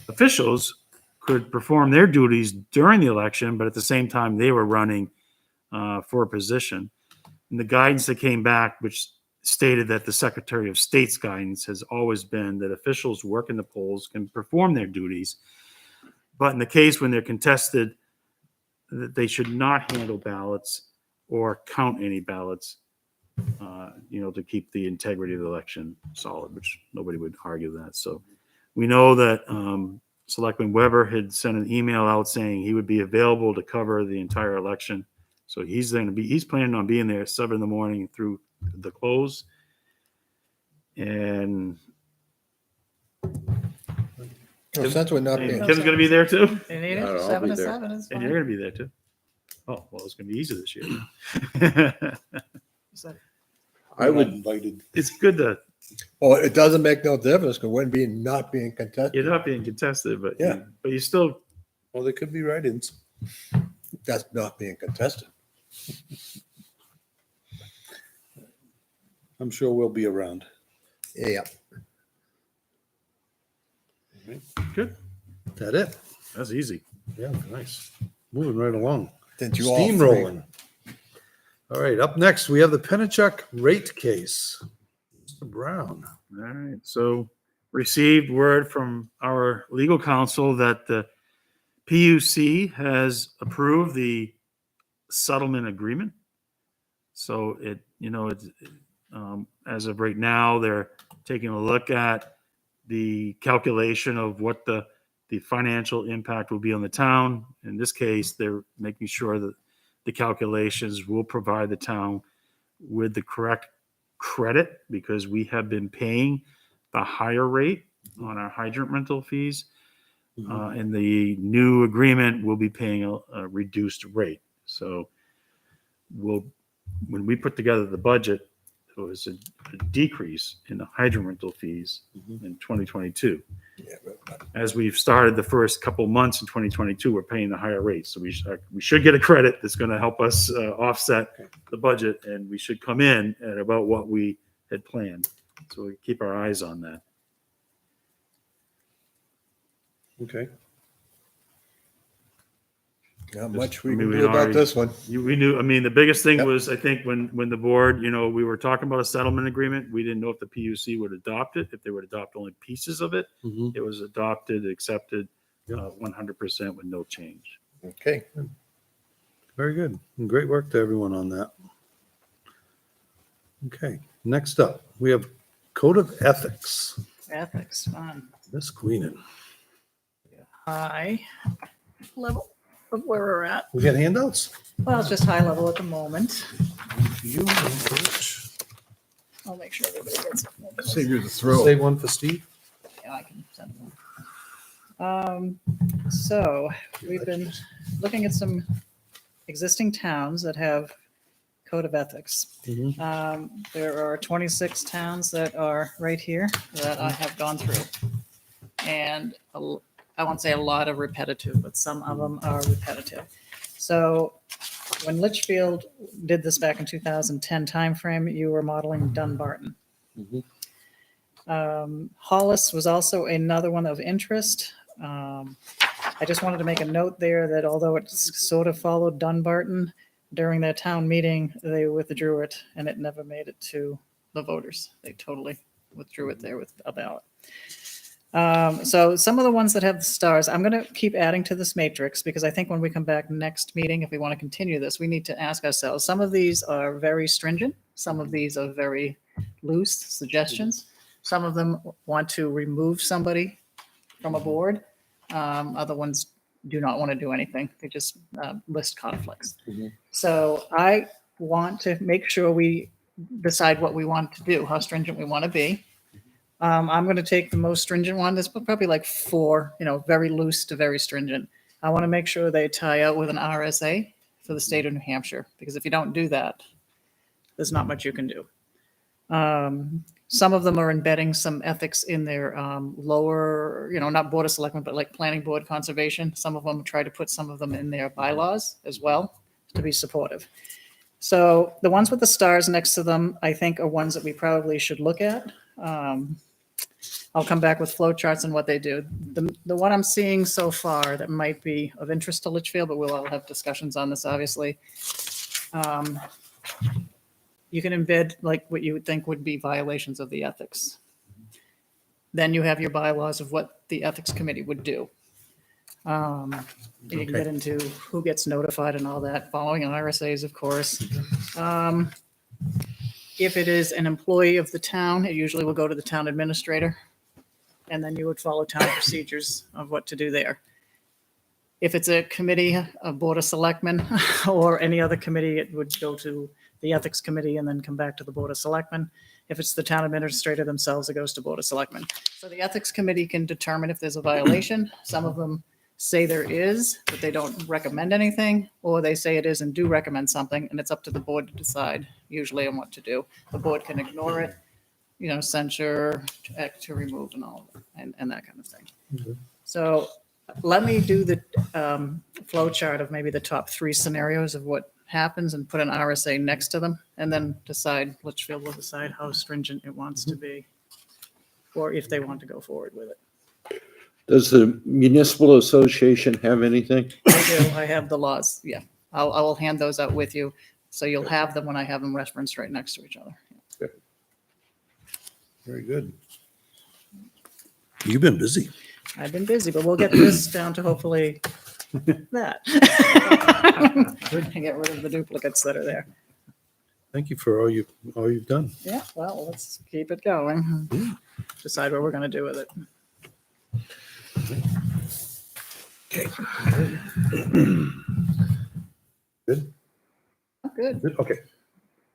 officials could perform their duties during the election, but at the same time they were running for a position. And the guidance that came back, which stated that the Secretary of State's guidance has always been that officials working the polls can perform their duties, but in the case when they're contested, that they should not handle ballots or count any ballots, to keep the integrity of the election solid, which nobody would argue that. So we know that Selectman Weber had sent an email out saying he would be available to cover the entire election. So he's planning on being there at 7 in the morning through the close. And Since we're not being, Kim's going to be there too. You need No, it? I'll 7 be to there. 7 is And fine. you're going to be there too. Oh, well, it's going to be easier this year. So- I would, Invited. It's good to, well, it doesn't make no difference because we're not being contested. you're not being contested, but Yeah. but you still, Well, there could be write-ins. That's not being contested. I'm sure we'll be around. Yeah. good. That it? That's easy. Yeah, nice. Moving right along. Didn't you all Steamrolling. All right, up next, we have the Pennichuck rate case. Mr. Brown. All right. So received word from our legal counsel that the PUC has approved the settlement agreement. So as of right now, they're taking a look at the calculation of what the financial impact will be on the town. In this case, they're making sure that the calculations will provide the town with the correct credit because we have been paying the higher rate on our hydrant rental fees. And the new agreement will be paying a reduced rate. So when we put together the budget, there was a decrease in the hydrant rental fees in 2022. Yeah, but As we've started the first couple months in 2022, we're paying the higher rates. So we should get a credit that's going to help us offset the budget, and we should come in at about what we had planned. So we keep our eyes on that. Okay. not much we I mean, can we'd do about already- this one. We knew, I mean, the biggest thing Yep. was, I think, when the board, we were talking about a settlement agreement, we didn't know if the PUC would adopt it, if they would adopt only pieces of it. Mhm. It was adopted, accepted, 100% with no change. Okay. Very good. And great work to everyone on that. Okay, next up, we have Code of Ethics. Ethics, fine. Miss Queenan. High level of where we're at. We got handouts? Well, it's just high level at the moment. You and Rich. I'll make sure everybody gets it. Save you the throw. Save one for Steve. Yeah, I can send one. So we've been looking at some existing towns that have code of ethics. There are 26 towns that are right here that I have gone through. And I won't say a lot of repetitive, but some of them are repetitive. So when Litchfield did this back in 2010 timeframe, you were modeling Dunbarton. Hollis was also another one of interest. I just wanted to make a note there that although it sort of followed Dunbarton, during their town meeting, they withdrew it and it never made it to the voters. They totally withdrew it there with a ballot. So some of the ones that have the stars, I'm going to keep adding to this matrix because I think when we come back next meeting, if we want to continue this, we need to ask ourselves, some of these are very stringent Some of these are very loose suggestions. Some of them want to remove somebody from a board. Other ones do not want to do anything. They just list conflicts. Mhm. So I want to make sure we decide what we want to do, how stringent we want to be. I'm going to take the most stringent one. There's probably like 4, very loose to very stringent. I want to make sure they tie out with an RSA for the state of New Hampshire, because if you don't do that, there's not much you can do. Some of them are embedding some ethics in their lower, not Board of Selectmen, but like Planning Board Conservation. Some of them try to put some of them in their bylaws as well to be supportive. So the ones with the stars next to them, I think, are ones that we probably should look at. I'll come back with flow charts and what they do. The one I'm seeing so far that might be of interest to Litchfield, but we'll all have discussions on this, obviously. You can embed like what you would think would be violations of the ethics. Then you have your bylaws of what the ethics committee would do. You can get into who gets notified and all that, following RSAs, of course. If it is an employee of the town, it usually will go to the town administrator, and then you would follow town procedures of what to do there. If it's a committee, a Board of Selectmen, or any other committee, it would go to the Ethics Committee and then come back to the Board of Selectmen. If it's the town administrator themselves, it goes to Board of Selectmen. So the Ethics Committee can determine if there's a violation. Some of them say there is, but they don't recommend anything, or they say it is and do recommend something, and it's up to the board to decide usually on what to do. The board can ignore it, censure, to remove and all of it, and that kind of thing. Okay. So let me do the flow chart of maybe the top 3 scenarios of what happens and put an RSA next to them, and then Litchfield will decide how stringent it wants to be, or if they want to go forward with it. Does the municipal association have anything? I do, I have the laws, yeah. I will hand those out with you, so you'll have them when I have them referenced right next to each other. Very good. You've been busy. I've been busy, but we'll get this down to hopefully that. And get rid of the duplicates that are there. Thank you for all you've done. Yeah, well, let's keep it going. Decide what we're gonna do with it. Good? Good. Good, okay.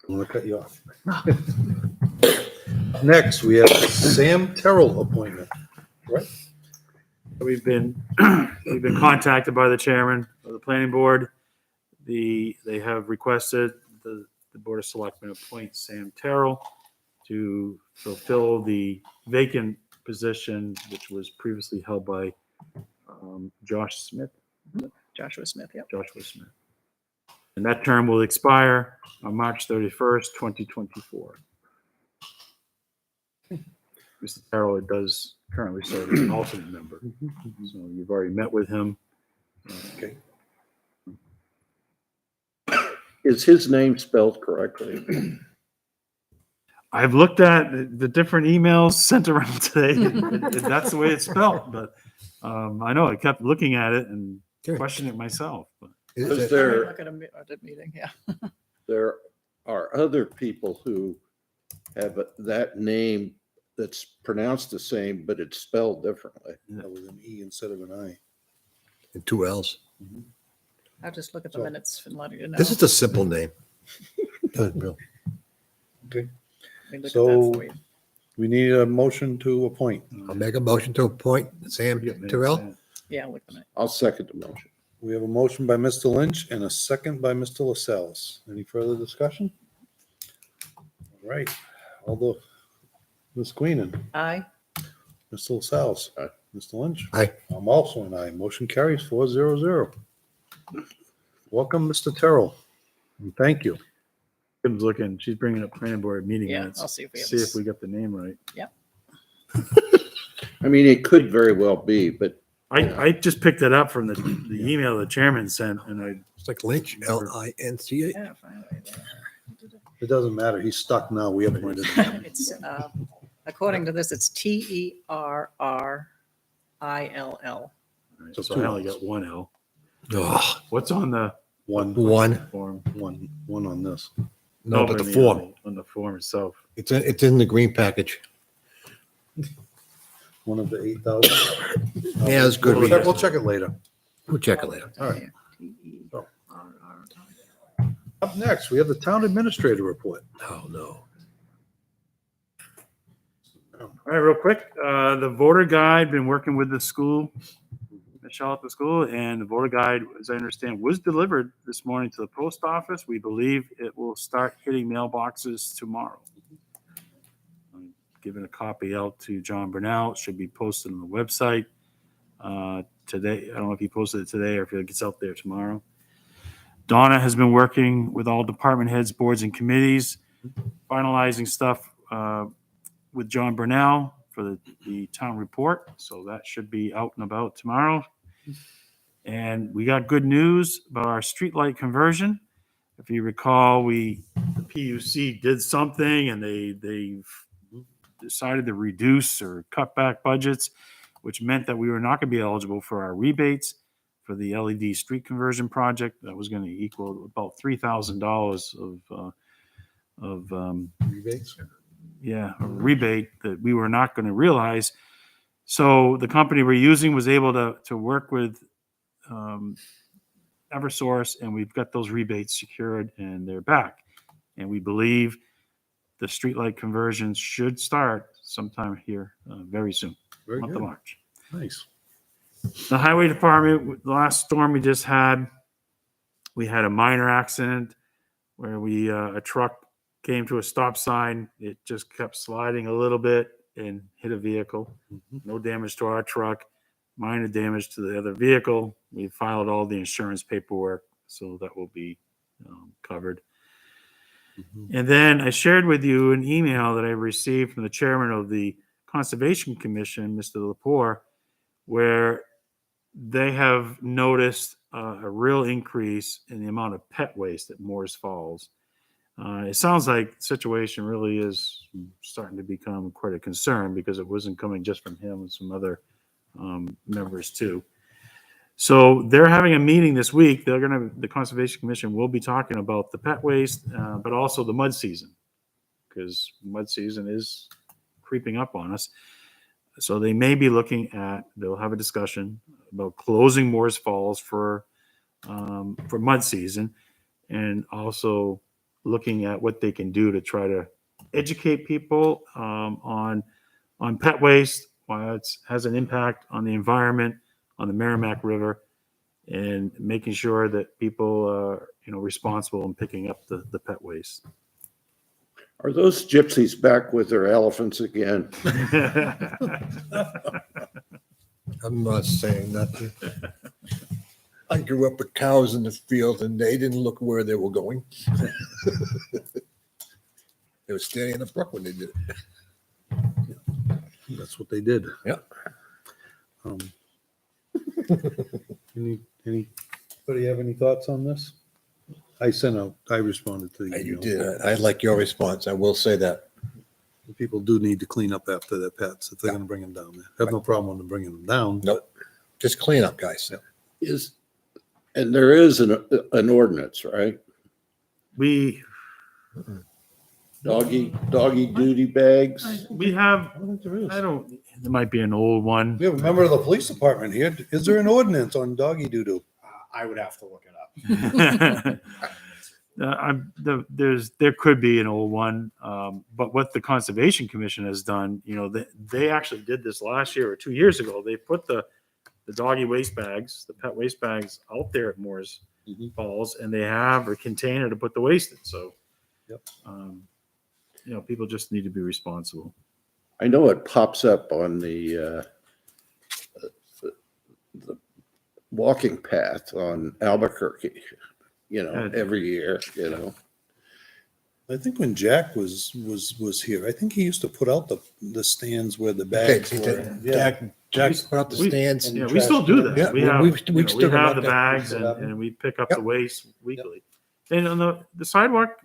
I'm gonna cut you off. Next, we have Sam Terrell appointment, right? We've been contacted by the chairman of the planning board. They have requested the Board of Selectmen appoint Sam Terrell to fulfill the vacant position, which was previously held by Joshua Smith. Yep. Joshua Smith. And that term will expire on March 31st, 2024. Mr. Terrell does currently serve as an alternate member. So you've already met with him. Okay. Is his name spelled correctly? I've looked at the different emails sent around today. That's the way it's spelled, but I know I kept looking at it and questioning it myself. But Is Look at a meeting, yeah. there are other people who have that name that's pronounced the same, but it's spelled differently. That was an E instead of an I. And 2 L's. I'll just look at the So- minutes and let you know. This is a simple name. Good, Bill. Okay, Let me look at so- that for you. we need a motion to appoint. I'll make a motion to appoint Sam Terrell. Yeah, look at it. I'll second the motion. We have a motion by Mr. Lynch and a second by Mr. Lascelles. Any further discussion? All right, Ms. Queenan, Aye. Mr. Lascelles. Aye. Mr. Lynch. Aye. I'm also an aye. Motion carries 4-0. Welcome, Mr. Terrell, and thank you. Kim's looking, she's bringing up planning board meeting Yeah, minutes. I'll see if we have See if this. we got the name right. I mean, it could very well be, but I just picked it up from the email the chairman sent, and It's like Lynch, L-I-N-C-A. Yeah, finally. It doesn't matter. He's stuck now. We appointed him. It's, according to this, it's Terrrill. so I only got one L. Oh, What's on the One one. form? on this. No, but but the in form. on the form itself. It's in the green package. One of the 8,000. Yeah, it's good. We'll check it later. We'll check it later. All right. Up next, we have the town administrator report. Oh, no. All right, real quick, the voter guide, been working with the school, Michelle at the school, and the voter guide, as I understand, was delivered this morning to the post office. We believe it will start hitting mailboxes tomorrow. I'm giving a copy out to John Burnell. It should be posted on the website today. I don't know if he posted it today or if it gets out there tomorrow. Donna has been working with all department heads, boards, and committees, finalizing stuff with John Burnell for the town report. So that should be out and about tomorrow. And we got good news about our streetlight conversion. If you recall, the PUC did something and they decided to reduce or cut back budgets, which meant that we were not going to be eligible for our rebates for the LED street conversion project. That was going to equal about $3,000 of Rebates? a rebate that we were not going to realize. So the company we're using was able to work with Eversource, and we've got those rebates secured and they're back. And we believe the streetlight conversions should start sometime here very soon, Very month good. of March. Nice. The highway department, the last storm we just had, we had a minor accident where a truck came to a stop sign. It just kept sliding a little bit and hit a vehicle. No damage to our truck, minor damage to the other vehicle. We filed all the insurance paperwork, so that will be covered. And then I shared with you an email that I received from the chairman of the Conservation Commission, Mr. Lepore, where they have noticed a real increase in the amount of pet waste at Moores Falls. It sounds like the situation really is starting to become quite a concern because it wasn't coming just from him and some other members too. So they're having a meeting this week. The Conservation Commission will be talking about the pet waste, but also the mud season, because mud season is creeping up on us. So they may be they'll have a discussion about closing Moores Falls for mud season, and also looking at what they can do to try to educate people on pet waste, why it has an impact on the environment, on the Merrimack River, and making sure that people are responsible in picking up the pet waste. Are those gypsies back with their elephants again? I'm not saying nothing. I grew up with cows in the field and they didn't look where they were going. They were standing in the brook when they did it. That's what they did. Yep. Anybody have any thoughts on this? I responded to the You email. did. I like your response. I will say that. People do need to clean up after their pets if they're going to bring them down there. I have no problem with them bringing them down. Nope. Just clean up, guys. And there is an ordinance, right? We Doggy duty bags. we have, I don't think there is. there might be an old one. We have a member of the police department here. Is there an ordinance on doggy doo-doo? I would have to look it up. There could be an old one, but what the Conservation Commission has done, they actually did this last year or 2 years ago. They put the doggy waste bags, the pet waste bags, out there at Moores Falls, and they have a container to put the waste in. So, people just need to be responsible. I know it pops up on the walking path on Albuquerque, every year, I think when Jack was here, I think he used to put out the stands where the bags were. Yeah. Jack put up the stands. and Yeah, we still do that. Yeah, we have, we've we still got have the that. bags We still have and we pick up Yep. the waste weekly. And on the sidewalk,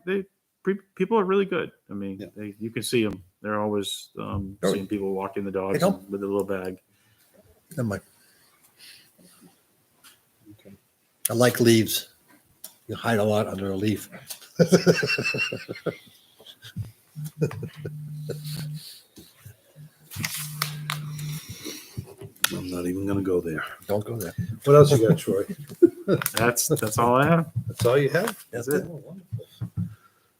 people are really good. I mean, Yeah. you can see them. They're always seeing people walking the dogs don't- with a little bag. Never mind. Okay. I like leaves. You hide a lot under a leaf. I'm not even gonna go there. Don't go there. What else you got, Troy? That's all I have. That's all you have? That's it. Oh, wonderful.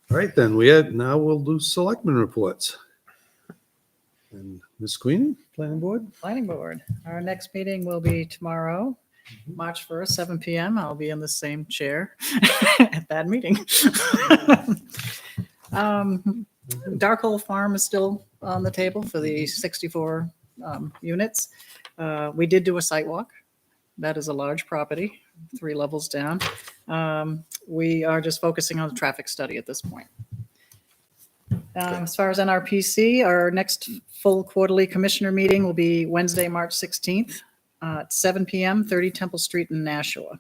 All right, then now we'll do selectmen reports. And Ms. Queenie, planning board? Planning board. Our next meeting will be tomorrow, March 1st, 7 PM. I'll be in the same chair at that meeting. Darkhold Farm is still on the table for the 64 units. We did do a site walk. That is a large property, 3 levels down. We are just focusing on the traffic study at this point. As far as NRPC, our next full quarterly commissioner meeting will be Wednesday, March 16th at 7 PM, 30 Temple Street in Nashua.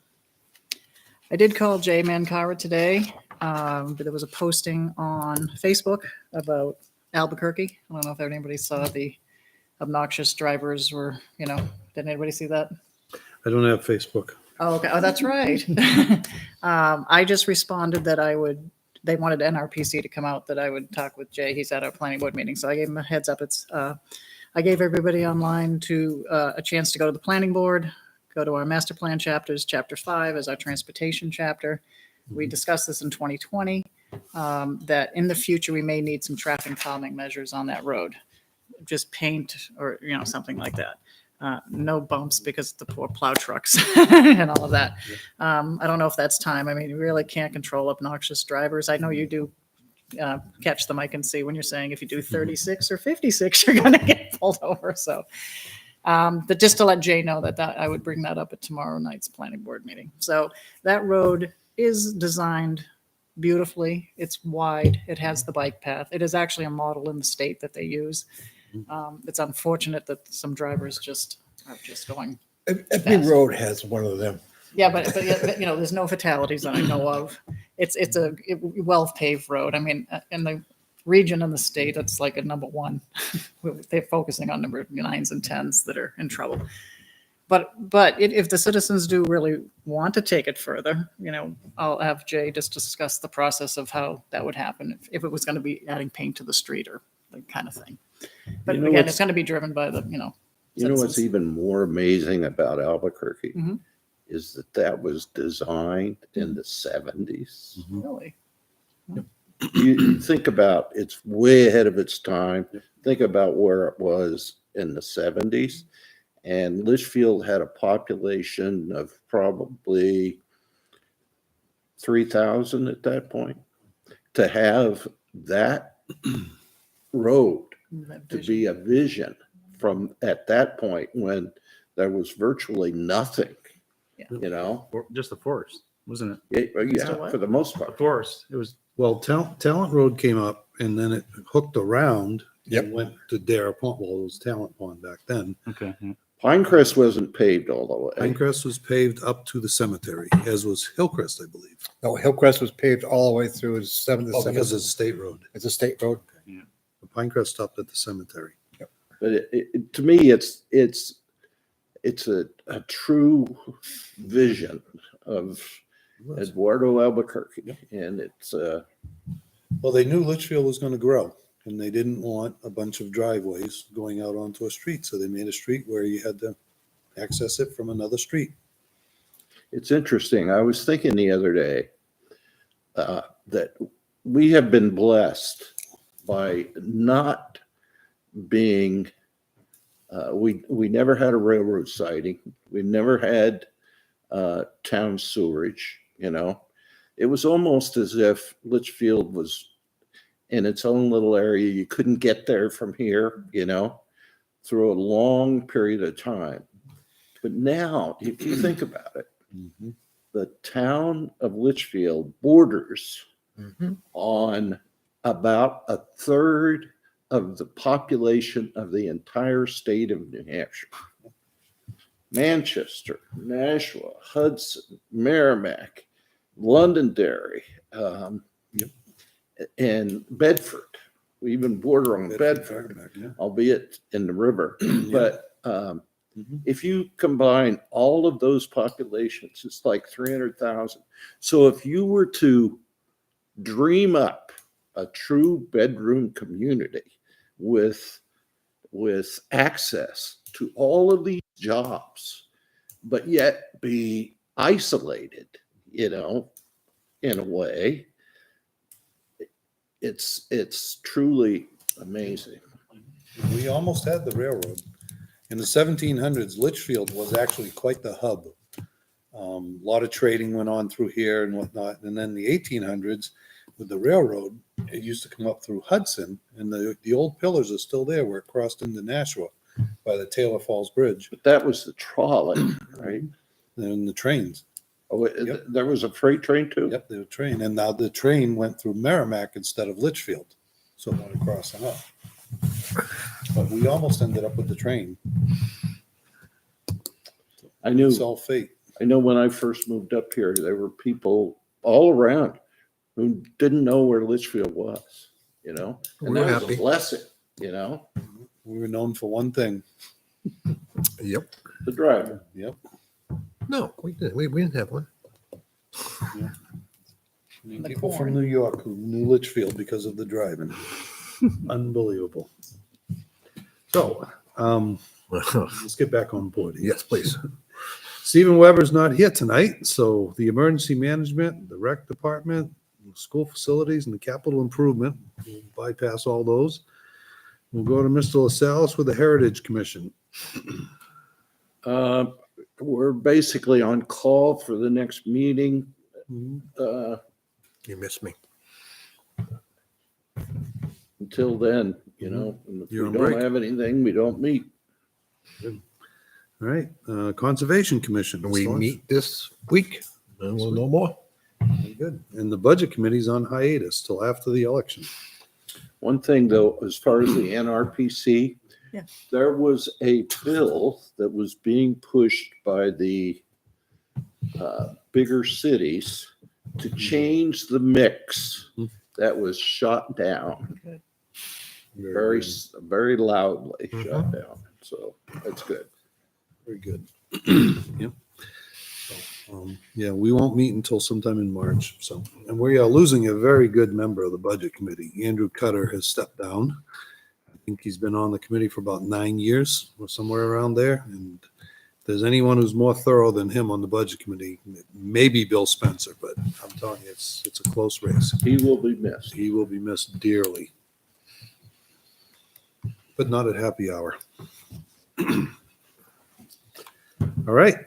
I did call Jay Mankara today, but there was a posting on Facebook about Albuquerque. I don't know if anybody saw the obnoxious drivers were, did anybody see that? I don't have Facebook. Oh, okay. Oh, that's right. I just responded that they wanted NRPC to come out, that I would talk with Jay. He's at our planning board meeting. So I gave him a heads up. I gave everybody online a chance to go to the planning board, go to our master plan chapters. Chapter 5 is our transportation chapter. We discussed this in 2020, that in the future, we may need some traffic calming measures on that road. Just paint or, something like that. No bumps because of the poor plow trucks and all of that. I don't know if that's time. I mean, you really can't control obnoxious drivers. I know you do catch them. I can see when you're saying if you do 36 or 56, you're going to get pulled over. So, but just to let Jay know that I would bring that up at tomorrow night's planning board meeting. So that road is designed beautifully. It's wide. It has the bike path. It is actually a model in the state that they use. It's unfortunate that some drivers are just going. Every road has one of them. Yeah, but there's no fatalities that I know of. It's a well-paved road. I mean, in the region and the state, it's like a number 1. They're focusing on number 9s and 10s that are in trouble. But if the citizens do really want to take it further, I'll have Jay just discuss the process of how that would happen if it was going to be adding paint to the street or that kind of thing. But again, it's going to be driven by the, You know what's citizens. even more amazing about Albuquerque Mhm. is that was designed in the 70s. Really? You think about it's way ahead of its time. Think about where it was in the 70s. And Litchfield had a population of probably 3,000 at that point. To have that road That to vision. be a vision from at that point when there was virtually nothing, Yeah. Just the forest, wasn't it? Yeah, for the most The part. forest. It was. Well, Talent Road came up and then it hooked around Yep. and went to Dare Pond. Well, it was Talent Pond back then. Okay. Yeah. Pinecrest wasn't paved all the way. Pinecrest was paved up to the cemetery, as was Hillcrest, I believe. No, Hillcrest was paved all the way through the 7th. Oh, because it's a state road. It's a state road. The Pinecrest stopped at the cemetery. But to me, it's a true vision of Eduardo Albuquerque, and it's Well, they knew Litchfield was going to grow, and they didn't want a bunch of driveways going out onto a street, so they made a street where you had to access it from another street. It's interesting. I was thinking the other day that we have been blessed by not being. We never had a railroad siding. We never had town sewerage. It was almost as if Litchfield was in its own little area. You couldn't get there from here. Through a long period of time. But now, if you think about it, the town of Litchfield borders on about a third of the population of the entire state of New Hampshire. Manchester, Nashua, Hudson, Merrimack, Londonderry, and Bedford. We even border on Bedford, albeit in the river. But if you combine all of those populations, it's like 300,000. So if you were to dream up a true bedroom community with access to all of these jobs, but yet be isolated, you know, in a way. It's truly amazing. We almost had the railroad. In the 1700s, Litchfield was actually quite the hub. A lot of trading went on through here and whatnot. And then the 1800s, with the railroad, it used to come up through Hudson, and the old pillars are still there where it crossed into Nashua by the Taylor Falls Bridge. But that was the trolley, right? And the trains. Oh, Yep. there was a freight train too? Yep, the train. And now the train went through Merrimack instead of Litchfield. So it went crossing up. But we almost ended up with the train. I knew. It's all fate. I know when I first moved up here, there were people all around who didn't know where Litchfield was, you know? And We were that was happy. a blessing, you know? We were known for one thing. Yep. The driver. Yep. No, we didn't. We didn't have one. People from New York who knew Litchfield because of the driving. Unbelievable. So, let's get back on board here. Yes, please. Stephen Weber's not here tonight, so the emergency management, the rec department, school facilities, and the capital improvement, we'll bypass all those. We'll go to Mr. LaSalle with the Heritage Commission. We're basically on call for the next meeting. You missed me. Until then, you know, and if we You're on don't break. have anything, we don't meet. All right, Conservation Commission. We Storm? meet this week, and we'll know more. Very good. And the Budget Committee's on hiatus till after the election. One thing though, as far as the NRPC, Yeah. there was a bill that was being pushed by the bigger cities to change the mix. That was shot down Good. very loudly, Mhm. shot down. So that's good. Very good. Yep. So, yeah, we won't meet until sometime in March. So, and we are losing a very good member of the Budget Committee. Andrew Cutter has stepped down. I think he's been on the committee for about 9 years or somewhere around there. And if there's anyone who's more thorough than him on the Budget Committee, maybe Bill Spencer, but I'm telling you, it's a close race. He will be missed. He will be missed dearly. But not at happy hour. All right.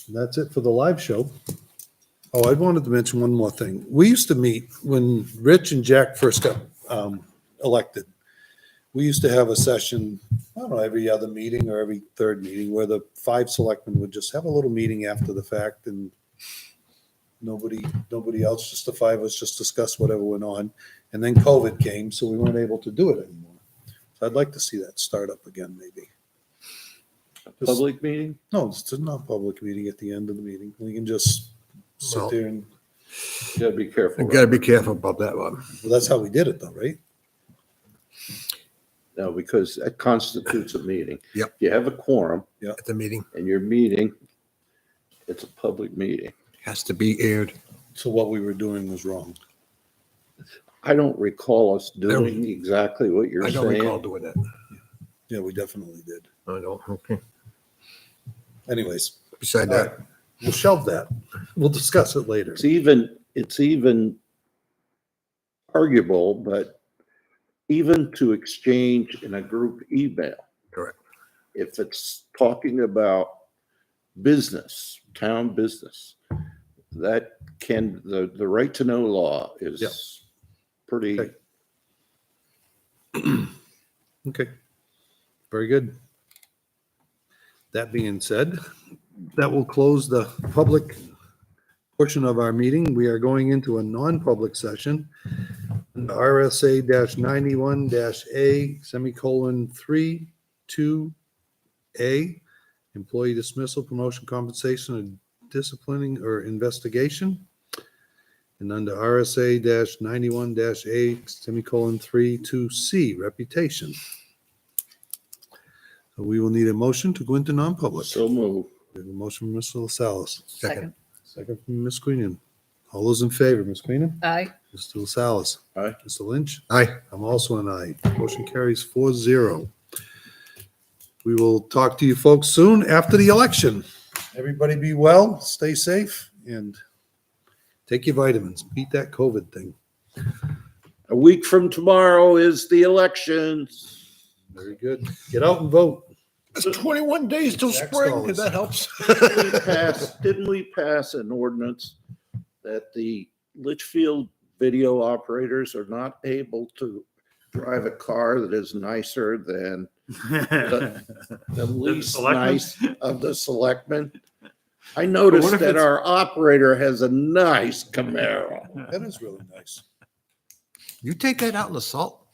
That's it for the live show. Oh, I wanted to mention one more thing. We used to meet when Rich and Jack first got elected. We used to have a session, I don't know, every other meeting or every third meeting where the 5 selectmen would just have a little meeting after the fact and nobody else, just the 5 of us, just discuss whatever went on. And then COVID came, so we weren't able to do it anymore. So I'd like to see that start up again, maybe. Public meeting? No, it's not a public meeting at the end of the meeting. We can just sit Well- there and, You gotta be careful. You gotta be careful about that one. well, that's how we did it though, right? No, because that constitutes a meeting. Yep. You have a quorum At the meeting, and you're meeting, it's a public meeting. has to be aired. So what we were doing was wrong. I don't recall us doing exactly what you're I don't recall saying. doing that. Yeah, we definitely did. I don't, okay. Anyways, Beside all that, right, we'll shelve that. We'll discuss it later. It's even arguable, but even to exchange in a group email. Correct. If it's talking about business, town business, that can, the right to know law Yep. is pretty. Okay. Okay. Very good. That being said, that will close the public portion of our meeting. We are going into a non-public session. RSA -91-A semicolon 3(2)A, employee dismissal, promotion, compensation, and disciplining or investigation. And under RSA -91-A semicolon 3(2)C, reputation. So we will need a motion to go into non-public. So move. We have a motion from Mr. LaSalle, second. second from Ms. Quinion. All those in favor, Ms. Queenan? Aye. Mr. Salas? Aye. Mr. Lynch? Aye. I'm also an aye. Motion carries 4-0. We will talk to you folks soon after the election. Everybody be well, stay safe, and take your vitamins. Beat that COVID thing. A week from tomorrow is the elections. Very good. Get out and vote. It's 21 days till Tax spring, dollars. if that helps. Didn't we pass an ordinance that the Litchfield video operators are not able to drive a car that is nicer than the least selectmen? nice of the selectmen? I noticed if that it's- our operator has a nice Camaro. That is really nice. You take that out in the salt.